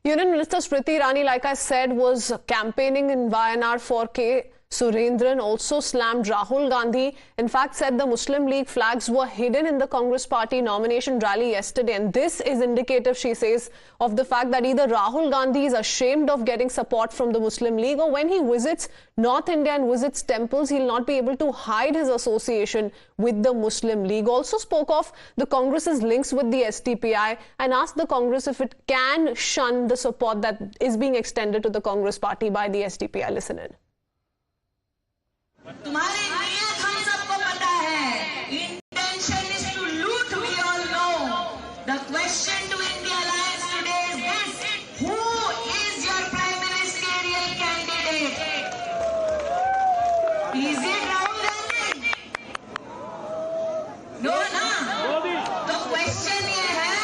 Union Minister Smriti Irani, like I said, was campaigning in Wayanad for K. Surendran, also slammed Rahul Gandhi. In fact, said the Muslim League flags were hidden in the Congress party nomination rally yesterday. And this is indicative, she says, of the fact that either Rahul Gandhi is ashamed of getting support from the Muslim League, or when he visits North India and visits temples, he'll not be able to hide his association with the Muslim League. Also spoke of the Congress's links with the SDPI and asked the Congress if it can shun the support that is being extended to the Congress party by the SDPI. Listen in. तुम्हारी नियत हम सबको पता है. Intention is to loot. We all know. The question to India Alliance today is this: who is your prime ministerial candidate? Is it Rahul Gandhi? No, na. तो question ये है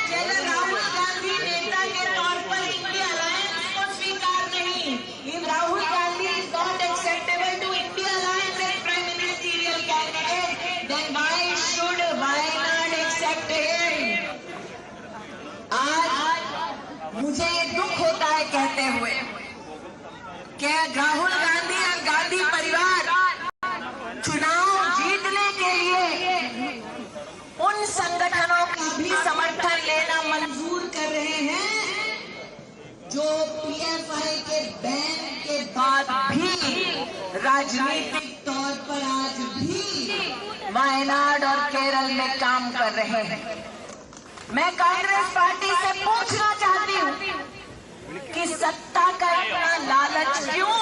कि अगर राहुल गांधी नेता के तौर पर India Alliance को स्वीकार नहीं, if Rahul Gandhi is not acceptable to India Alliance as prime ministerial candidate, then why should Wayanad accept him? आज मुझे ये दुख होता है कहते हुए कि राहुल गांधी और गांधी परिवार चुनाव जीतने के लिए उन संगठनों का भी समर्थन लेना मंजूर कर रहे हैं जो पीएफआई के बैन के बाद भी राजनीतिक तौर पर आज भी वायनाड और केरल में काम कर रहे हैं. मैं कांग्रेस पार्टी से पूछना चाहती हूं कि सत्ता का इतना लालच क्यों?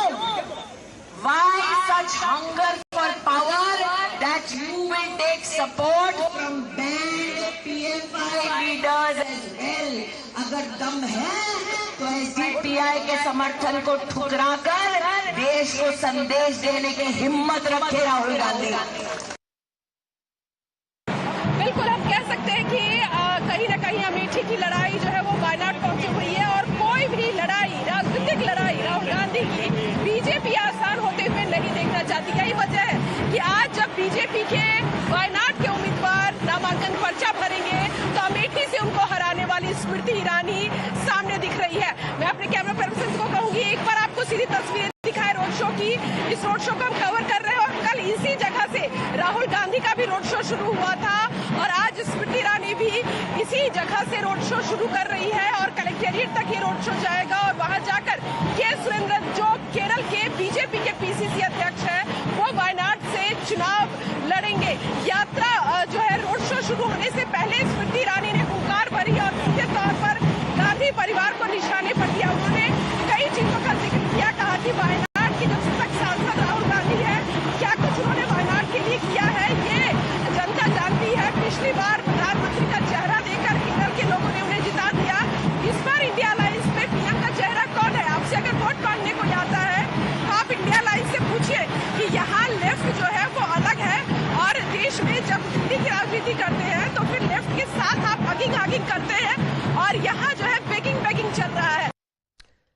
Why such hunger for power that you will take support from banned PFI leaders as well? अगर दम है तो SDPI के समर्थन को ठुकराकर देश को संदेश देने की हिम्मत रखे राहुल गांधी. बिल्कुल हम कह सकते हैं कि कहीं न कहीं अमेठी की लड़ाई जो है वो वायनाड पहुंची हुई है और कोई भी लड़ाई, राजनीतिक लड़ाई राहुल गांधी की बीजेपी आसान होते हुए नहीं देखना चाहती. यही वजह है कि आज जब बीजेपी के वायनाड के उम्मीदवार नामांकन पर्चा भरेंगे तो अमेठी से उनको हराने वाली स्मृति ईरानी सामने दिख रही है. मैं अपने कैमरा पर्सन को कहूंगी एक बार आपको सीधी तस्वीरें दिखाए रोड शो की. इस रोड शो को हम कवर कर रहे हैं और कल इसी जगह से राहुल गांधी का भी रोड शो शुरू हुआ था और आज स्मृति ईरानी भी इसी जगह से रोड शो शुरू कर रही है और कलेक्टेरिएट तक ये रोड शो जाएगा और वहां जाकर के सुरेंद्रन जो केरल के बीजेपी के पीसीसी अध्यक्ष है वो वायनाड से चुनाव लड़ेंगे. यात्रा जो है रोड शो शुरू होने से पहले स्मृति ईरानी ने हुंकार भरी और सीधे तौर पर गांधी परिवार को निशाने पर दिया. उन्होंने कई चीजों का जिक्र किया, कहा कि वायनाड की जो सतत सांसद राहुल गांधी है क्या कुछ उन्होंने वायनाड के लिए किया है ये जनता जानती है. पिछली बार प्रधानमंत्री का चेहरा देकर केरल के लोगों ने उन्हें जिता दिया. इस बार इंडिया अलायंस में पीएम का चेहरा कौन है? आपसे अगर वोट मांगने को आता है तो आप इंडिया अलायंस से पूछिए कि यहाँ लेफ्ट जो है वो अलग है और देश में जब दिल्ली की राजनीति करते हैं तो फिर लेफ्ट के साथ आप हगिंग करते हैं और यहाँ जो है बेगिंग चल रहा है.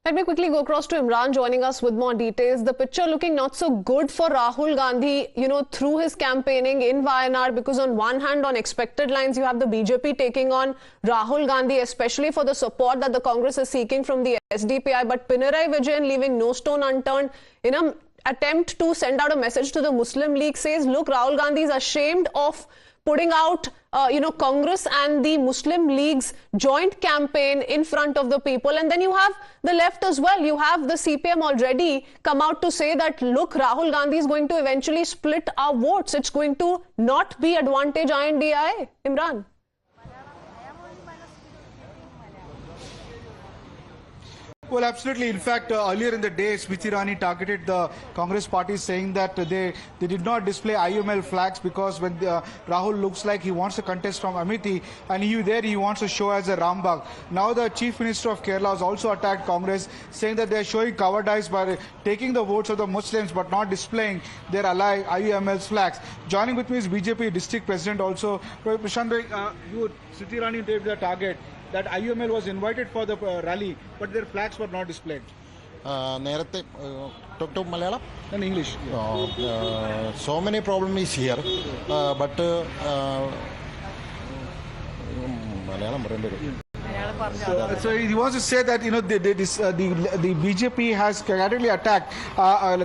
Let me quickly go across to Imran joining us with more details. The picture looking not so good for Rahul Gandhi, through his campaigning in Wayanad, because on one hand, on expected lines, you have the BJP taking on Rahul Gandhi, especially for the support that the Congress is seeking from the SDPI. But Pinarayi Vijayan, leaving no stone unturned in an attempt to send out a message to the Muslim League, says, look, Rahul Gandhi is ashamed of putting out Congress and the Muslim League's joint campaign in front of the people. And then you have the left as well. You have the CPM already come out to say that, look, Rahul Gandhi is going to eventually split our votes. It's going to not be advantage INDI. Imran. Well, absolutely. In fact, earlier in the day, Smriti Irani targeted the Congress party, saying that they did not display IUML flags because when Rahul looks like he wants to contest from Amethi and he wants to show as a Rambagh. Now the Chief Minister of Kerala has also attacked Congress, saying that they are showing cowardice by taking the votes of the Muslims but not displaying their ally IUML's flags. Joining with me is BJP District President also. Prashant, Smriti Irani gave the target that IUML was invited for the rally, but their flags were not displayed. Talk to Malayalam? In English. So many problems is here, but Malayalam. So he wants to say that the BJP has categorically attacked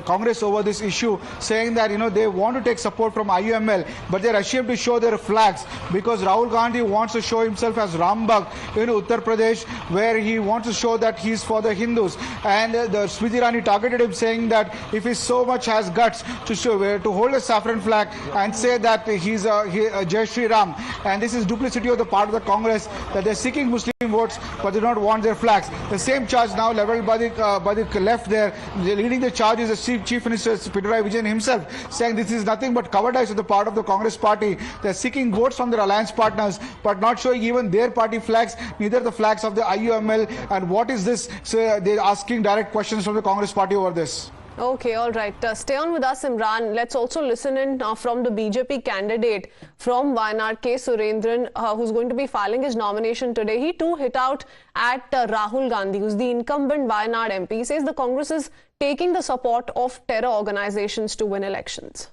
Congress over this issue, saying that they want to take support from IUML, but they're ashamed to show their flags because Rahul Gandhi wants to show himself as Rambhakt in Uttar Pradesh, where he wants to show that he's for the Hindus. And the Smriti Irani targeted him, saying that if he so much has guts to hold a saffron flag and say that he's Jai Shri Ram, and this is duplicity of the part of the Congress, that they're seeking Muslim votes but they don't want their flags. The same charge now leveled by the left there. Leading the charge is the Chief Minister Pinarayi Vijayan himself, saying this is nothing but cowardice on the part of the Congress party. They're seeking votes from their alliance partners but not showing even their party flags, neither the flags of the IUML. And what is this? So they're asking direct questions from the Congress party over this. Okay, all right. Stay on with us, Imran. Let's also listen in from the BJP candidate from Wayanad, K. Surendran, who's going to be filing his nomination today. He too hit out at Rahul Gandhi, who's the incumbent Wayanad MP. He says the Congress is taking the support of terror organizations to win elections.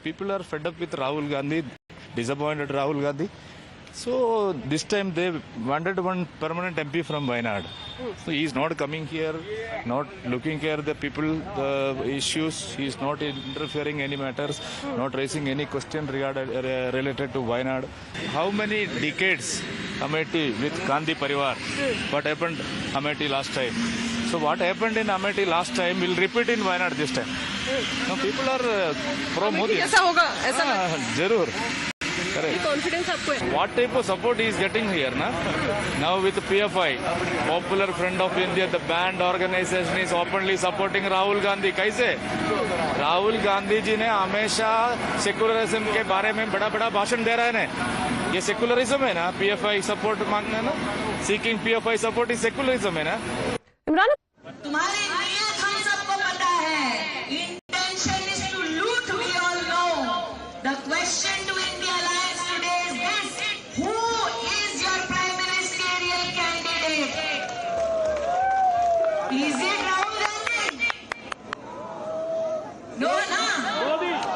People are fed up with Rahul Gandhi, disappointed Rahul Gandhi. So this time they wanted one permanent MP from Wayanad. So he is not coming here, not looking at the people, the issues. He is not interfering any matters, not raising any question related to Wayanad. How many decades Amethi with Gandhi Parivar? What happened Amethi last time? So what happened in Amethi last time will repeat in Wayanad this time. Now people are pro Modi. ऐसा होगा, ऐसा जरूर. Confidence आपको है? What type of support he is getting here, na? Now with PFI, Popular Front of India, the banned organization is openly supporting Rahul Gandhi. कैसे? राहुल गांधी जी ने हमेशा secularism के बारे में बड़ा भाषण दे रहे हैं। ये सेकुलरिज्म है ना? PFI सपोर्ट मांगना ना? Seeking PFI support is secularism है ना? Imran, तुम्हारी नीयत हम सबको पता है. Intention is to loot, we all know. The question to India Alliance today is this: who is your prime ministerial candidate? Is it Rahul Gandhi? No, na.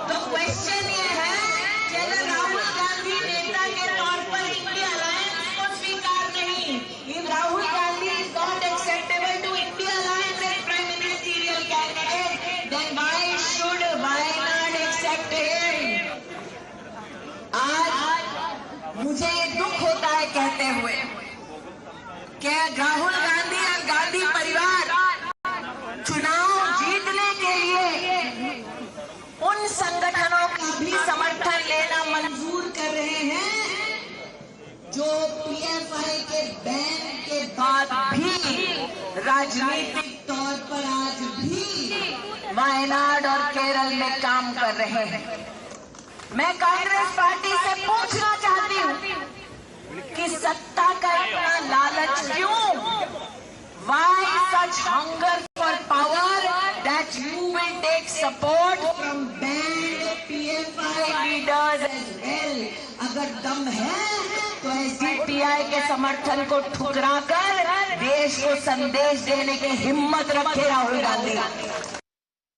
तो question ये है कि अगर राहुल गांधी नेता के तौर पर इंडिया अलायंस को स्वीकार नहीं, if Rahul Gandhi is not acceptable to India Alliance as prime ministerial candidate, then why should Wayanad accept him? आज मुझे ये दुख होता है कहते हुए कि राहुल गांधी और गांधी परिवार चुनाव जीतने के लिए उन संगठनों का भी समर्थन लेना मंजूर कर रहे हैं जो पीएफआई के बैन के बाद भी राजनीतिक तौर पर आज भी वायनाड और केरल में काम कर रहे हैं। मैं कांग्रेस पार्टी से पूछना चाहती हूं कि सत्ता का इतना लालच क्यों? Why such hunger for power that you will take support from banned PFI leaders as well? अगर दम है तो एसडीपीआई के समर्थन को ठुकराकर देश को संदेश देने की हिम्मत रखे राहुल गांधी।